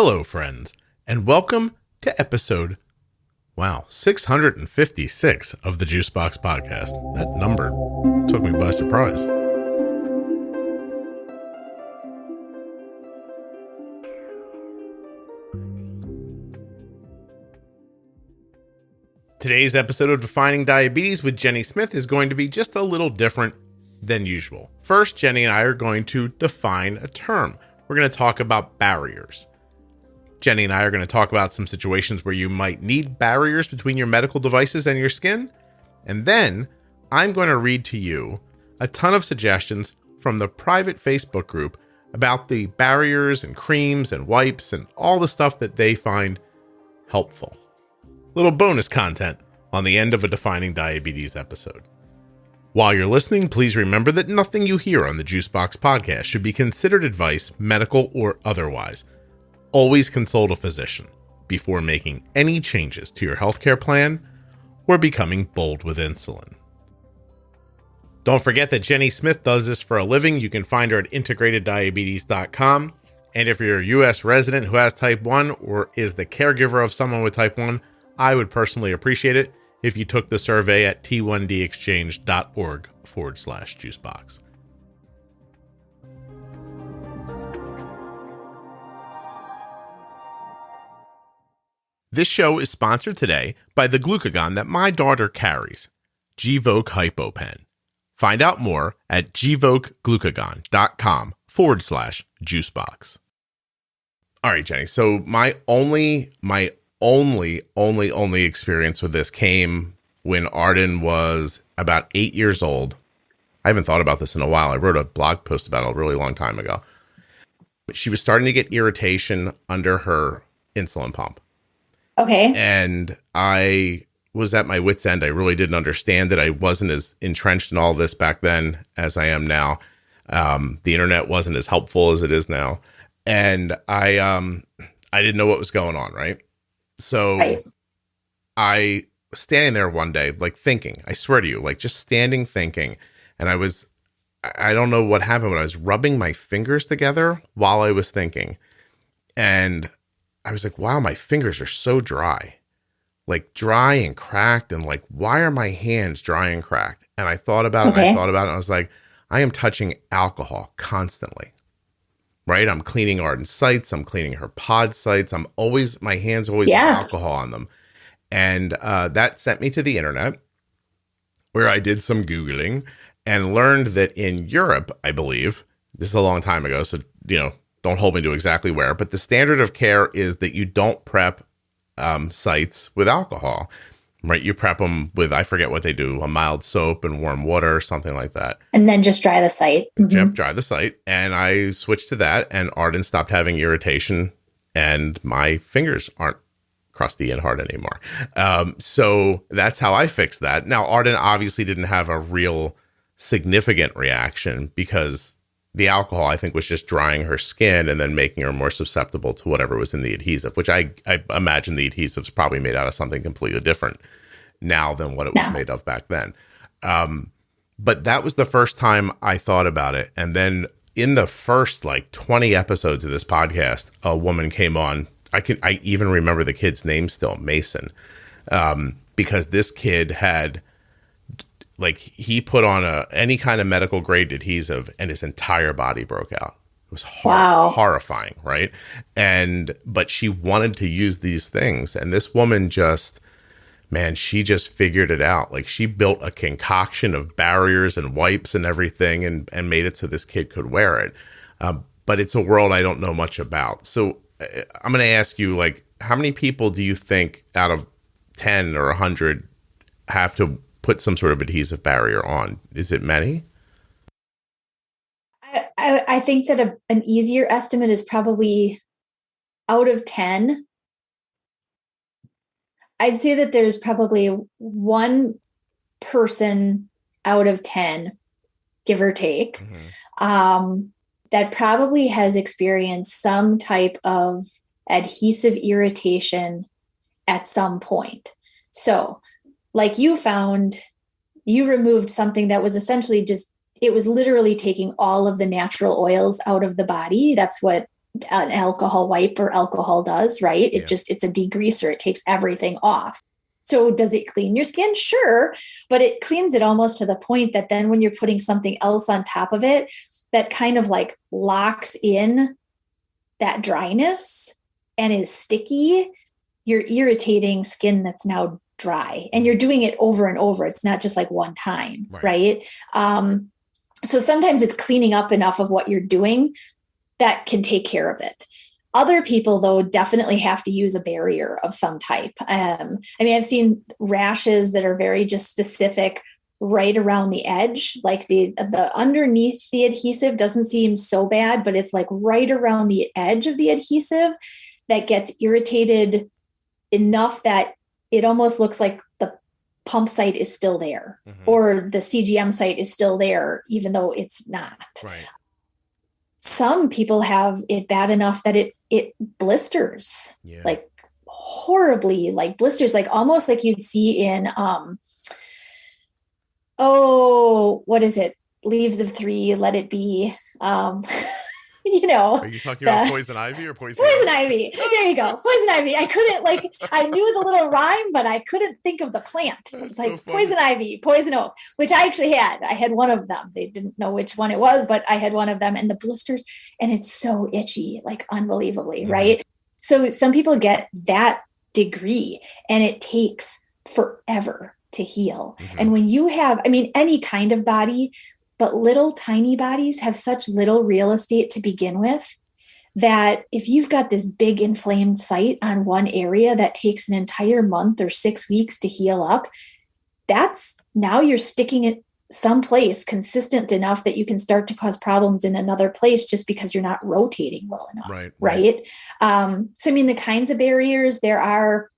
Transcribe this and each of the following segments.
Hello, friends, and welcome to episode 656 of the Juicebox Podcast. That number took me by surprise. Today's episode of Defining Diabetes with Jenny Smith is going to be just a little different than usual. First, Jenny and I are going to define a term. We're going to talk about barriers. Jenny and I are going to talk about some situations where you might need barriers between your medical devices and your skin. And then I'm going to read to you a ton of suggestions from the private Facebook group about the barriers and creams and wipes and all the stuff that they find helpful. Little bonus content on the end of a Defining Diabetes episode. While you're listening, please remember that nothing you hear on the Juicebox Podcast should be considered advice, medical or otherwise. Always consult a physician before making any changes to your healthcare plan or becoming bold with insulin. Don't forget that Jenny Smith does this for a living. You can find her at integrateddiabetes.com. And if you're a U.S. resident who has type 1 or is the caregiver of someone with type 1, I would personally appreciate it if you took the survey at t1dexchange.org/juicebox. This show is sponsored today by the glucagon that my daughter carries, Gvoke HypoPen. Find out more at gvokeglucagon.com/juicebox. All right, Jenny. So my only experience with this came when Arden was about 8 years old. I haven't thought about this in a while. I wrote a blog post about it a really long time ago. But she was starting to get irritation under her insulin pump. Okay. And I was at my wit's end. I really didn't understand it. I wasn't as entrenched in all this back then as I am now. The internet wasn't as helpful as it is now. And I didn't know what was going on, right? So right. I was standing there one day, like thinking, I swear to you, like just standing thinking. And I don't know what happened, but I was rubbing my fingers together while I was thinking. And I was like, wow, my fingers are so dry, like dry and cracked. And like, why are my hands dry and cracked? And I thought about it. And I was like, I am touching alcohol constantly, right? I'm cleaning Arden's sites. I'm cleaning her pod sites. My hands always have alcohol on them. And that sent me to the internet where I did some Googling and learned that in Europe, I believe, this is a long time ago. So, don't hold me to exactly where, but the standard of care is that you don't prep sites with alcohol, right? You prep them with, I forget what they do, a mild soap and warm water or something like that. And then just dry the site. Mm-hmm. Dry the site. And I switched to that, and Arden stopped having irritation and my fingers aren't crusty and hard anymore. So that's how I fixed that. Now, Arden obviously didn't have a real significant reaction because the alcohol, I think, was just drying her skin and then making her more susceptible to whatever was in the adhesive, which I imagine the adhesive's probably made out of something completely different now than what it was made of back then. But that was the first time I thought about it. And then in the first 20 episodes of this podcast, a woman came on. I even remember the kid's name still, Mason, because this kid had he put on any kind of medical grade adhesive and his entire body broke out. It was horrifying, right? But she wanted to use these things. And this woman she just figured it out. She built a concoction of barriers and wipes and everything and made it so this kid could wear it. But it's a world I don't know much about. So I'm going to ask you, how many people do you think out of 10 or 100 have to put some sort of adhesive barrier on? Is it many? I think that an easier estimate is probably out of 10. I'd say that there's probably one person out of 10, give or take, that probably has experienced some type of adhesive irritation at some point. So, like you found, you removed something that was essentially it was literally taking all of the natural oils out of the body. That's what an alcohol wipe or alcohol does, right? It's a degreaser. It takes everything off. So does it clean your skin? Sure. But it cleans it almost to the point that then when you're putting something else on top of it, that kind of like locks in that dryness and is sticky, you're irritating skin that's now dry, and you're doing it over and over. It's not just like one time, right? So sometimes it's cleaning up enough of what you're doing that can take care of it. Other people, though, definitely have to use a barrier of some type. I mean, I've seen rashes that are very just specific right around the edge, like the underneath the adhesive doesn't seem so bad, but it's like right around the edge of the adhesive that gets irritated enough that it almost looks like the pump site is still there, or the CGM site is still there, even though it's not. Right. Some people have it bad enough that it blisters, like horribly, like blisters, like almost like you'd see in, what is it? Leaves of Three, Let It Be. Are you talking about poison ivy or poison ivy? There you go. Poison ivy. I couldn't I knew the little rhyme, but I couldn't think of the plant. It's like so poison ivy, poison oak, which I actually had. I had one of them. They didn't know which one it was, but I had one of them, and the blisters, and it's so itchy, like unbelievably, right? So some people get that degree, and it takes forever to heal. And when you have, I mean, any kind of body, but little tiny bodies have such little real estate to begin with that if you've got this big inflamed site on one area that takes an entire month or 6 weeks to heal up, that's now you're sticking it someplace consistent enough that you can start to cause problems in another place just because you're not rotating well enough. Right. So, I mean, the kinds of barriers, there are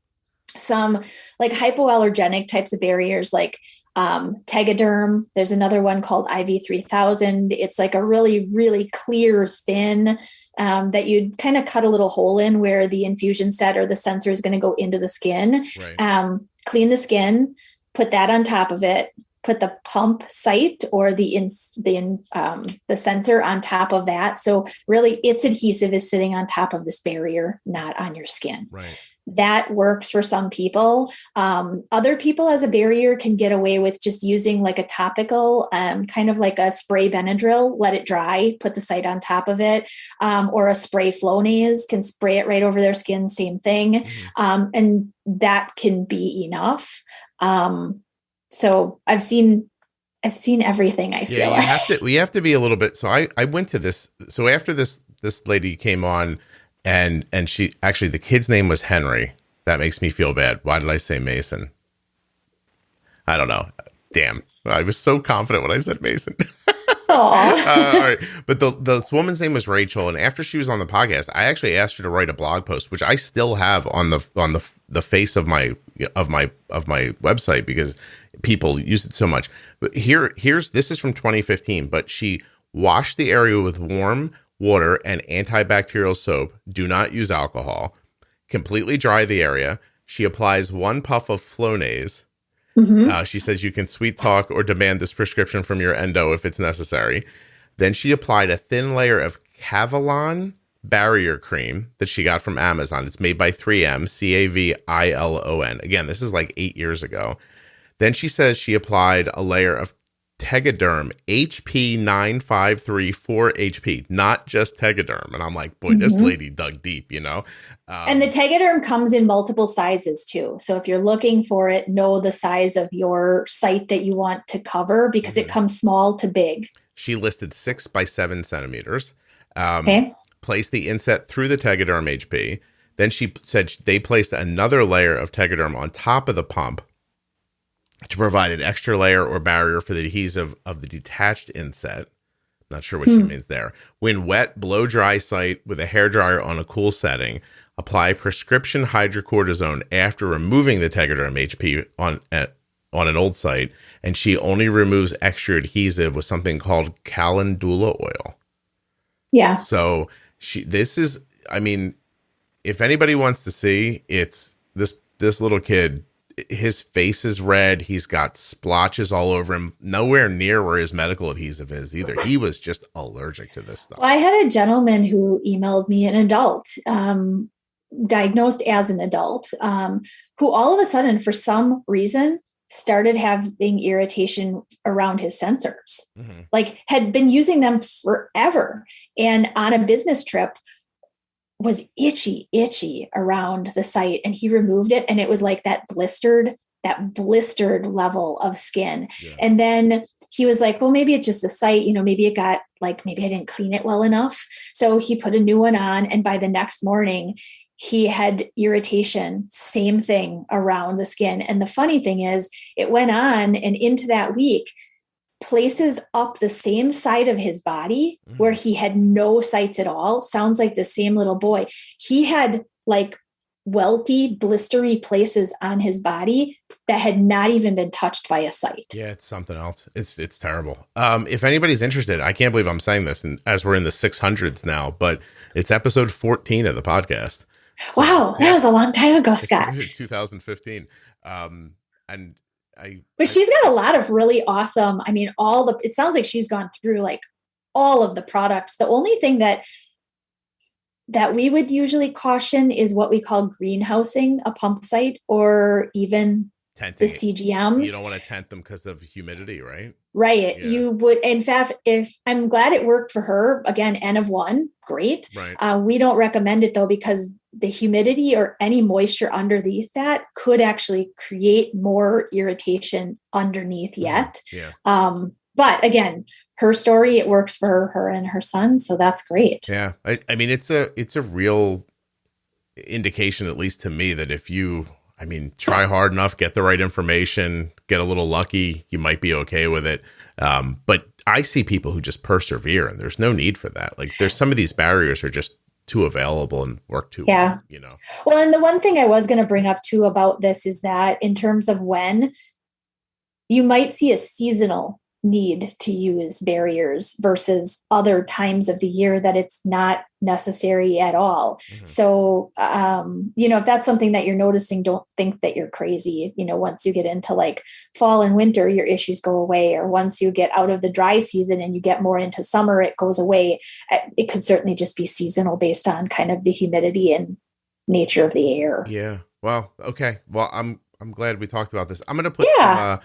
some like hypoallergenic types of barriers, like Tegaderm. There's another one called IV3000. It's like a really, really clear, thin, that you'd kind of cut a little hole in where the infusion set or the sensor is going to go into the skin. Clean the skin, put that on top of it, put the pump site or the sensor on top of that. So really its adhesive is sitting on top of this barrier, not on your skin. That works for some people. Other people as a barrier can get away with just using like a topical, kind of like a spray Benadryl, let it dry, put the site on top of it, or a spray Flonase, can spray it right over their skin, same thing. And that can be enough. So I've seen everything, I feel like. We have to be a little bit. So I went to this. So after this lady came on, and she actually, the kid's name was Henry. That makes me feel bad. Why did I say Mason? I don't know. Damn. I was so confident when I said Mason. All right. But this woman's name was Rachel. And after she was on the podcast, I actually asked her to write a blog post, which I still have on the face of my website because people use it so much. But this is from 2015, but she washed the area with warm water and antibacterial soap. Do not use alcohol. Completely dry the area. She applies 1 puff of Flonase. She says you can sweet talk or demand this prescription from your endo if it's necessary. Then she applied a thin layer of Cavilon barrier cream that she got from Amazon. It's made by 3M, Cavilon. Again, this is like 8 years ago. Then she says she applied a layer of Tegaderm, HP 9534 HP, not just Tegaderm. And I'm like, boy, this lady dug deep, you know? And the Tegaderm comes in multiple sizes too. So if you're looking for it, know the size of your site that you want to cover because it comes small to big. She listed 6 by 7 centimeters. Placed the inset through the Tegaderm HP. Then she said they placed another layer of Tegaderm on top of the pump to provide an extra layer or barrier for the adhesive of the detached inset. Not sure what she means there. When wet, blow dry site with a hairdryer on a cool setting. Apply prescription hydrocortisone after removing the Tegaderm HP on an old site. And she only removes extra adhesive with something called calendula oil. Yeah. So I mean, if anybody wants to see, it's this little kid his face is red. He's got splotches all over him, nowhere near where his medical adhesive is either. He was just allergic to this stuff. Well, I had a gentleman who emailed me, an adult, diagnosed as an adult, who all of a sudden, for some reason, started having irritation around his sensors, like had been using them forever. And on a business trip was itchy around the site, and he removed it. And it was like that blistered level of skin. Yeah. And then he was like, well, maybe it's just the site, maybe it got like, maybe I didn't clean it well enough. So he put a new one on. And by the next morning, he had irritation, same thing around the skin. And the funny thing is, it went on, and into that week, places up the same side of his body where he had no sites at all. Sounds like the same little boy. He had like welty, blistery places on his body that had not even been touched by a site. Yeah, it's something else. It's terrible. If anybody's interested, I can't believe I'm saying this, and as we're in the 600s now, but it's episode 14 of the podcast. So, wow, that was a long time ago, Scott. 2015. But she's got a lot of really awesome, it sounds like she's gone through like all of the products. The only thing that we would usually caution is what we call greenhousing a pump site, or even tenting the CGMs. You don't want to tent them because of humidity, right? Right. Yeah. You would, in fact, if I'm glad it worked for her, again, N of 1, great. Right. We don't recommend it though, because the humidity or any moisture underneath that could actually create more irritation underneath yet. Yeah. But again, her story, it works for her and her son. So that's great. Yeah. I mean, it's a real indication, at least to me, that if you, try hard enough, get the right information, get a little lucky, you might be okay with it. But I see people who just persevere, and there's no need for that. Like, there's some of these barriers are just too available and work too well, Well, and the one thing I was going to bring up too about this is that in terms of when you might see a seasonal need to use barriers versus other times of the year that it's not necessary at all. So, if that's something that you're noticing, don't think that you're crazy. Once you get into like fall and winter, your issues go away. Or once you get out of the dry season and you get more into summer, it goes away. It could certainly just be seasonal based on kind of the humidity and nature of the air. Yeah. Well, okay. Well, I'm glad we talked about this. I'm going to put some,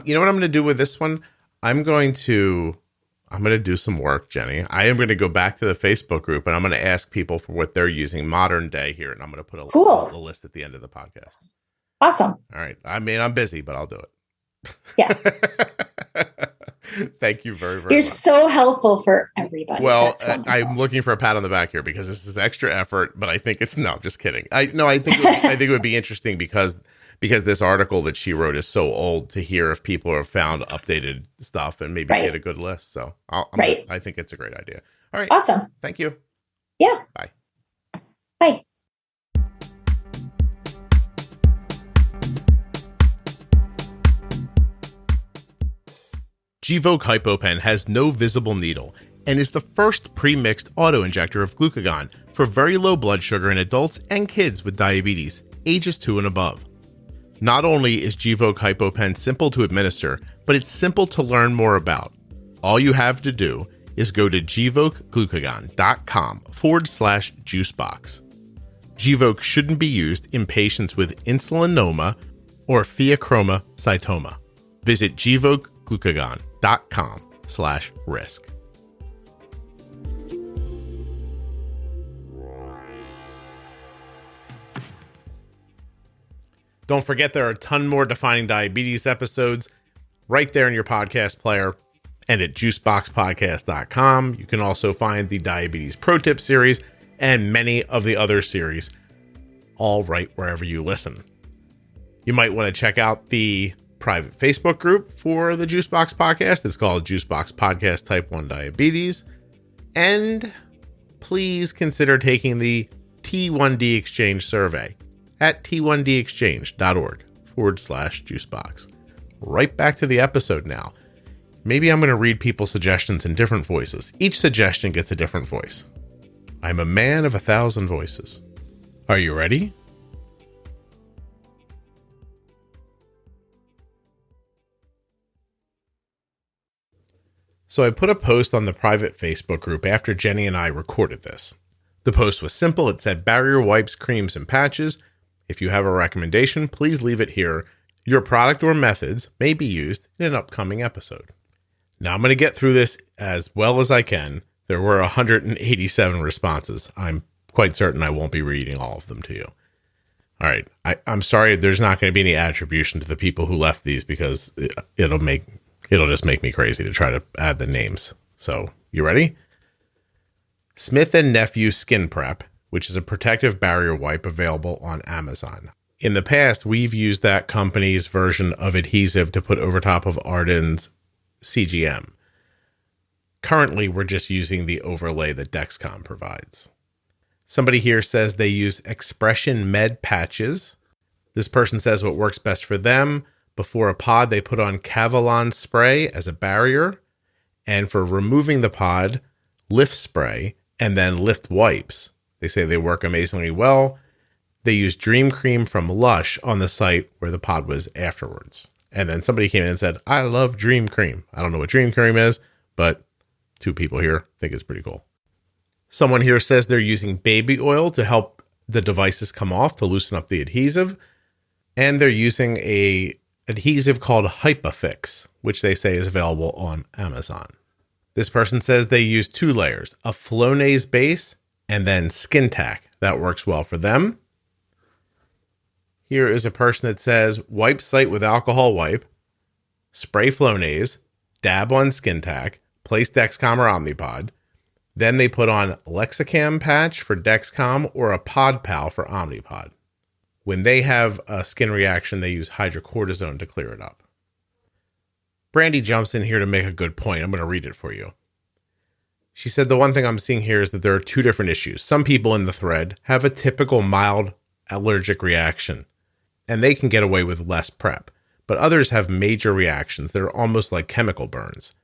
you know what I'm going to do with this one? I'm going to do some work, Jenny. I am going to go back to the Facebook group, and I'm going to ask people for what they're using modern day here. And I'm going to put a list at the end of the podcast. Awesome. All right. I'm busy, but I'll do it. Yes. Thank you very, very much. You're so helpful for everybody. Well, I'm looking for a pat on the back here because this is extra effort, but I think I'm just kidding. I think it would be interesting because this article that she wrote is so old, to hear if people have found updated stuff and maybe get a good list. So I think it's a great idea. All right. Awesome. Thank you. Yeah. Bye. Bye. Gvoke HypoPen has no visible needle and is the first pre-mixed auto-injector of glucagon for very low blood sugar in adults and kids with diabetes, ages 2 and above. Not only is Gvoke HypoPen simple to administer, but it's simple to learn more about. All you have to do is go to gvokeglucagon.com/juicebox. Gvoke shouldn't be used in patients with insulinoma or pheochromocytoma. Visit gvokeglucagon.com/risk. Don't forget, there are a ton more Defining Diabetes episodes right there in your podcast player and at juiceboxpodcast.com. You can also find the Diabetes Pro Tip series and many of the other series, all right wherever you listen. You might want to check out the private Facebook group for the Juicebox Podcast. It's called Juicebox Podcast Type 1 Diabetes. And please consider taking the T1D Exchange survey at t1dexchange.org/juicebox. Right back to the episode now. Maybe I'm going to read people's suggestions in different voices. Each suggestion gets a different voice. I'm a man of 1,000 voices. Are you ready? So I put a post on the private Facebook group after Jenny and I recorded this. The post was simple. It said, barrier wipes, creams, and patches. If you have a recommendation, please leave it here. Your product or methods may be used in an upcoming episode. Now I'm going to get through this as well as I can. There were 187 responses. I'm quite certain I won't be reading all of them to you. All right. I'm sorry there's not going to be any attribution to the people who left these because it'll just make me crazy to try to add the names. So, you ready? Smith & Nephew Skin Prep, which is a protective barrier wipe available on Amazon. In the past, we've used that company's version of adhesive to put over top of Arden's CGM. Currently, we're just using the overlay that Dexcom provides. Somebody here says they use Expression Med patches. This person says what works best for them. Before a pod, they put on Cavalon spray as a barrier. And for removing the pod, Lift spray and then Lift wipes. They say they work amazingly well. They use Dream Cream from Lush on the site where the pod was afterwards. And then somebody came in and said, I love Dream Cream. I don't know what Dream Cream is, but two people here think it's pretty cool. Someone here says they're using baby oil to help the devices come off to loosen up the adhesive. And they're using a adhesive called Hypafix, which they say is available on Amazon. This person says they use 2 layers, a Flonase base and then Skin Tack. That works well for them. Here is a person that says wipe site with alcohol wipe, spray Flonase, dab on Skin Tack, place Dexcom or Omnipod. Then they put on Lexicam patch for Dexcom or a Pod Pal for Omnipod. When they have a skin reaction, they use hydrocortisone to clear it up. Brandy jumps in here to make a good point. I'm going to read it for you. She said, the one thing I'm seeing here is that there are 2 different issues. Some people in the thread have a typical mild allergic reaction, and they can get away with less prep. But others have major reactions that are almost like chemical burns.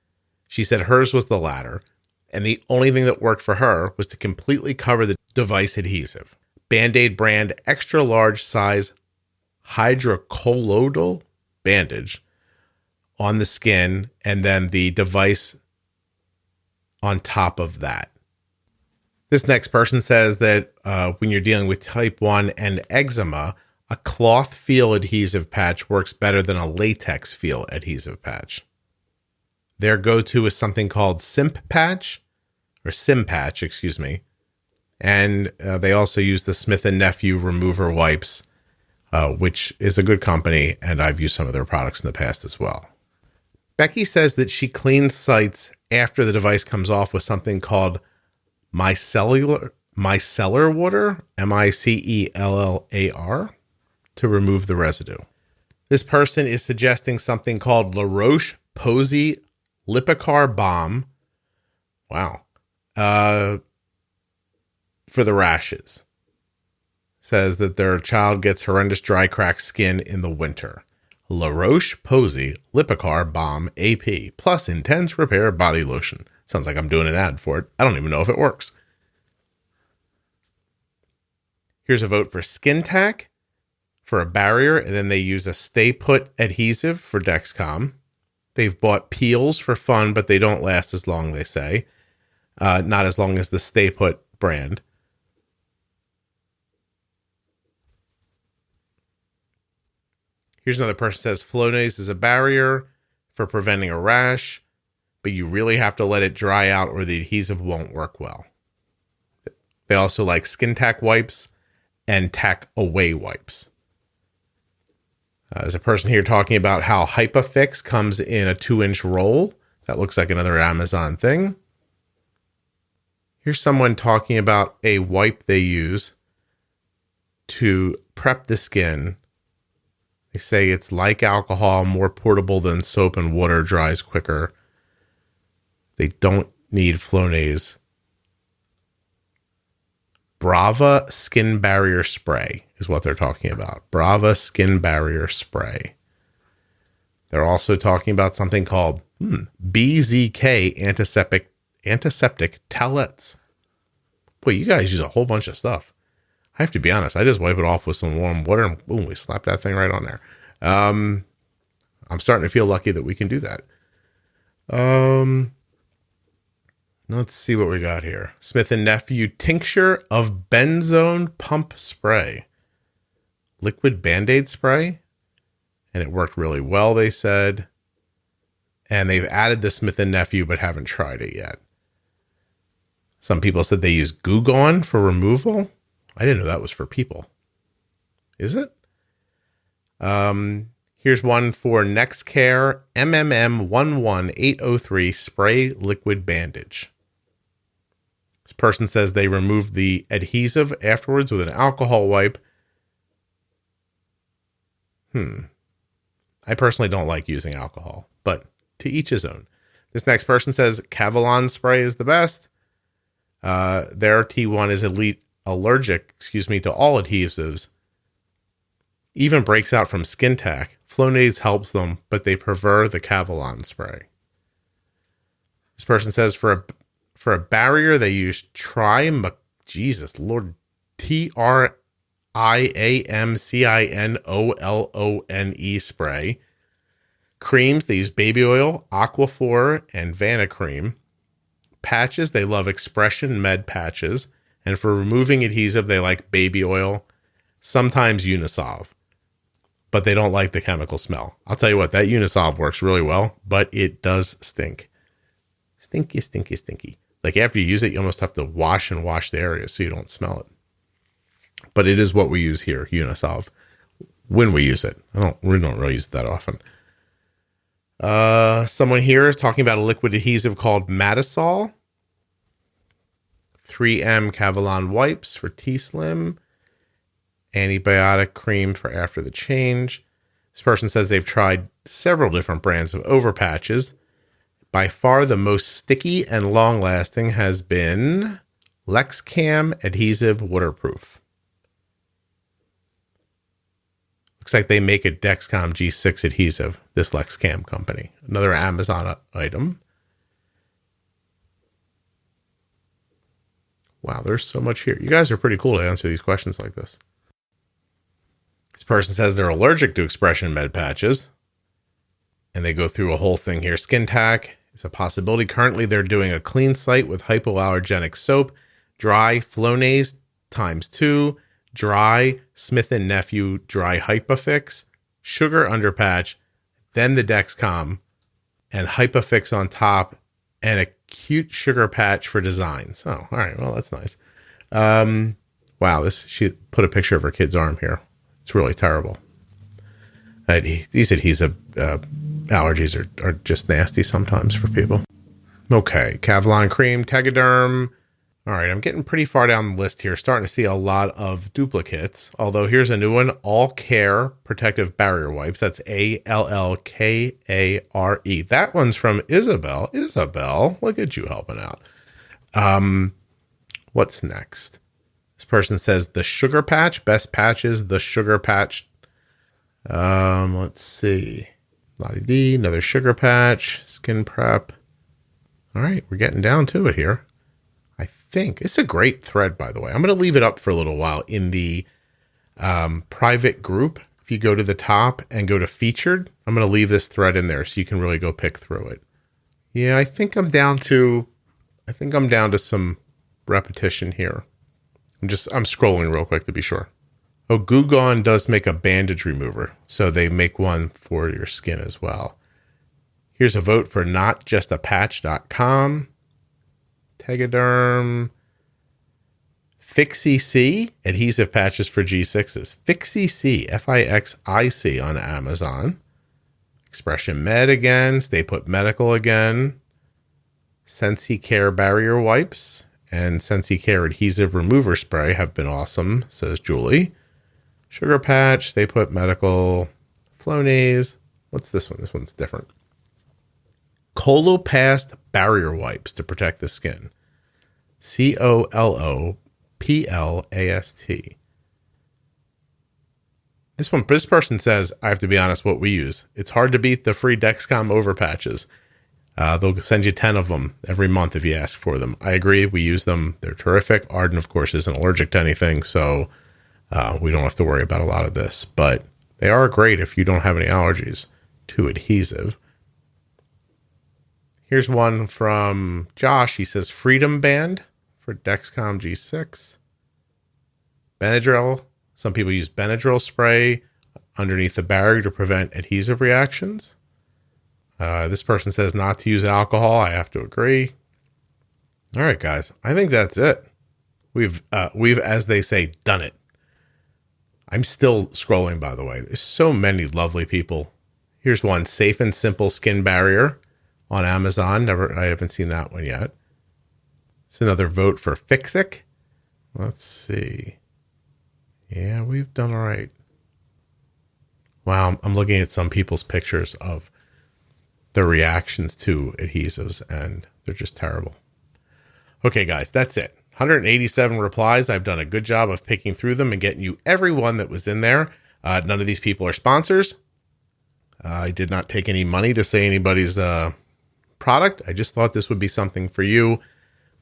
She said hers was the latter, and the only thing that worked for her was to completely cover the device adhesive. Band-Aid brand extra large size hydrocolloidal bandage on the skin, and then the device on top of that. This next person says that when you're dealing with type 1 and eczema, a cloth feel adhesive patch works better than a latex feel adhesive patch. Their go-to is something called Sim Patch, excuse me. And they also use the Smith & Nephew remover wipes, which is a good company, and I've used some of their products in the past as well. Becky says that she cleans sites after the device comes off with something called micellar water, MICELLAR, to remove the residue. This person is suggesting something called La Roche-Posay Lipicar Balm. Wow. For the rashes. Says that their child gets horrendous dry cracked skin in the winter. La Roche-Posay Lipicar Balm AP plus intense repair body lotion. Sounds like I'm doing an ad for it. I don't even know if it works. Here's a vote for Skin Tack for a barrier, and then they use a Stay Put adhesive for Dexcom. They've bought peels for fun, but they don't last as long, they say. Not as long as the Stay Put brand. Here's another person who says Flonase is a barrier for preventing a rash, but you really have to let it dry out or the adhesive won't work well. They also like Skin Tack wipes and Tack Away wipes. There's a person here talking about how Hypafix comes in a 2-inch roll. That looks like another Amazon thing. Here's someone talking about a wipe they use to prep the skin. They say it's like alcohol, more portable than soap and water, dries quicker. They don't need Flonase. Brava Skin Barrier Spray is what they're talking about. Brava Skin Barrier Spray. They're also talking about something called BZK antiseptic towelettes. Boy, you guys use a whole bunch of stuff. I have to be honest. I just wipe it off with some warm water and boom, we slap that thing right on there. I'm starting to feel lucky that we can do that. Let's see what we got here. Smith & Nephew tincture of benzone pump spray. Liquid Band-Aid spray. And it worked really well, they said. And they've added the Smith & Nephew, but haven't tried it yet. Some people said they use Glucagon for removal. I didn't know that was for people. Is it? Here's one for NextCare MMM11803 spray liquid bandage. This person says they removed the adhesive afterwards with an alcohol wipe. I personally don't like using alcohol, but to each his own. This next person says Cavalon spray is the best. Their T1 is allergic to all adhesives. Even breaks out from skin tack. Flonase helps them, but they prefer the Cavalon spray. This person says for a barrier, they use Triamcinolone spray. Creams, they use baby oil, Aquaphor, and Vana cream. Patches, they love Expression Med patches. And for removing adhesive, they like baby oil, sometimes Unisolve. But they don't like the chemical smell. I'll tell you what, that Unisolve works really well, but it does stink. Stinky, stinky, stinky. Like after you use it, you almost have to wash the area so you don't smell it. But it is what we use here, Unisolve, when we use it. We don't really use it that often. Someone here is talking about a liquid adhesive called Matisol. 3M Cavalon wipes for T-Slim. Antibiotic cream for after the change. This person says they've tried several different brands of overpatches. By far the most sticky and long-lasting has been Lexcam Adhesive Waterproof. Looks like they make a Dexcom G6 adhesive, this Lexcam company. Another Amazon item. Wow, there's so much here. You guys are pretty cool to answer these questions like this. This person says they're allergic to Expression Med patches. And they go through a whole thing here. Skin tack is a possibility. Currently, they're doing a clean site with hypoallergenic soap. Dry Flonase ×2. Dry Smith & Nephew dry Hypafix. Sugar under patch. Then the Dexcom. And Hypafix on top. And a cute sugar patch for designs. Oh, all right. Well, that's nice. Wow. She put a picture of her kid's arm here. It's really terrible. These adhesive allergies are just nasty sometimes for people. Okay, Cavalon cream, Tegaderm. All right, I'm getting pretty far down the list here. Starting to see a lot of duplicates. Although here's a new one, All Care Protective Barrier Wipes. That's ALLKARE. That one's from Isabel. Isabel, look at you helping out. What's next? This person says the Sugar Patch. Best patches, the Sugar Patch. Let's see. Lottie-dee, another Sugar Patch, Skin Prep. All right, we're getting down to it here. I think it's a great thread, by the way. I'm going to leave it up for a little while in the private group. If you go to the top and go to featured, I'm going to leave this thread in there so you can really go pick through it. Yeah, I think I'm down to some repetition here. I'm scrolling real quick to be sure. Oh, Glucagon does make a bandage remover, so they make one for your skin as well. Here's a vote for notjustapatch.com. Tegaderm. Fixie-C, adhesive patches for G6s. Fixie-C, F-I-X-I-C on Amazon. Expression Med again. Stay Put Medical again. SensiCare barrier wipes and SensiCare adhesive remover spray have been awesome, says Julie. Sugar Patch, Stay Put Medical, Flonase. What's this one? This one's different. Colopast barrier wipes to protect the skin. COLOPLAST. This person says, I have to be honest, what we use. It's hard to beat the free Dexcom over patches. They'll send you 10 of them every month if you ask for them. I agree. We use them. They're terrific. Arden, of course, isn't allergic to anything, so we don't have to worry about a lot of this. But they are great if you don't have any allergies to adhesive. Here's one from Josh. He says Freedom Band for Dexcom G6. Benadryl. Some people use Benadryl spray underneath the barrier to prevent adhesive reactions. This person says not to use alcohol. I have to agree. All right, guys. I think that's it. We've, as they say, done it. I'm still scrolling, by the way. There's so many lovely people. Here's one, Safe and Simple Skin Barrier on Amazon. I haven't seen that one yet. It's another vote for Fixic. Let's see. Yeah, we've done all right. Wow, I'm looking at some people's pictures of their reactions to adhesives, and they're just terrible. Okay, guys, that's it. 187 replies. I've done a good job of picking through them and getting you everyone that was in there. None of these people are sponsors. I did not take any money to say anybody's product. I just thought this would be something for you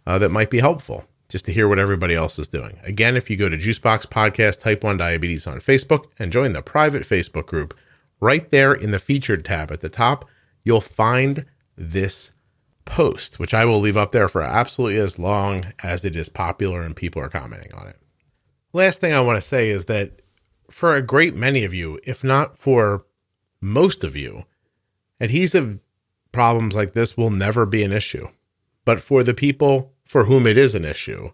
that might be helpful, just to hear what everybody else is doing. Again, if you go to Juicebox Podcast Type 1 Diabetes on Facebook and join the private Facebook group, right there in the featured tab at the top, you'll find this post, which I will leave up there for absolutely as long as it is popular and people are commenting on it. Last thing I want to say is that for a great many of you, if not for most of you, adhesive problems like this will never be an issue. But for the people for whom it is an issue,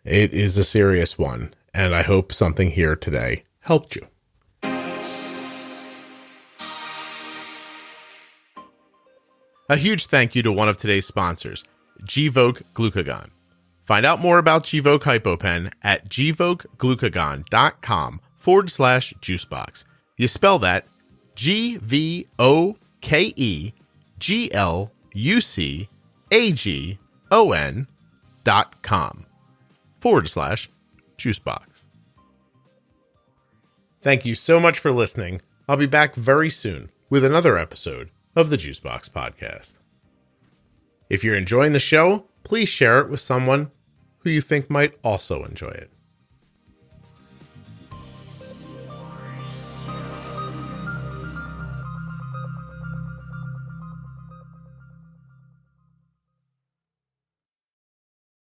it is a serious one. And I hope something here today helped you. A huge thank you to one of today's sponsors, Gvoke Glucagon. Find out more about Gvoke HypoPen at gvokeglucagon.com/juicebox. You spell that GVOKEGLUCAGON.com/juicebox. Thank you so much for listening. I'll be back very soon with another episode of the Juicebox Podcast. If you're enjoying the show, please share it with someone who you think might also enjoy it.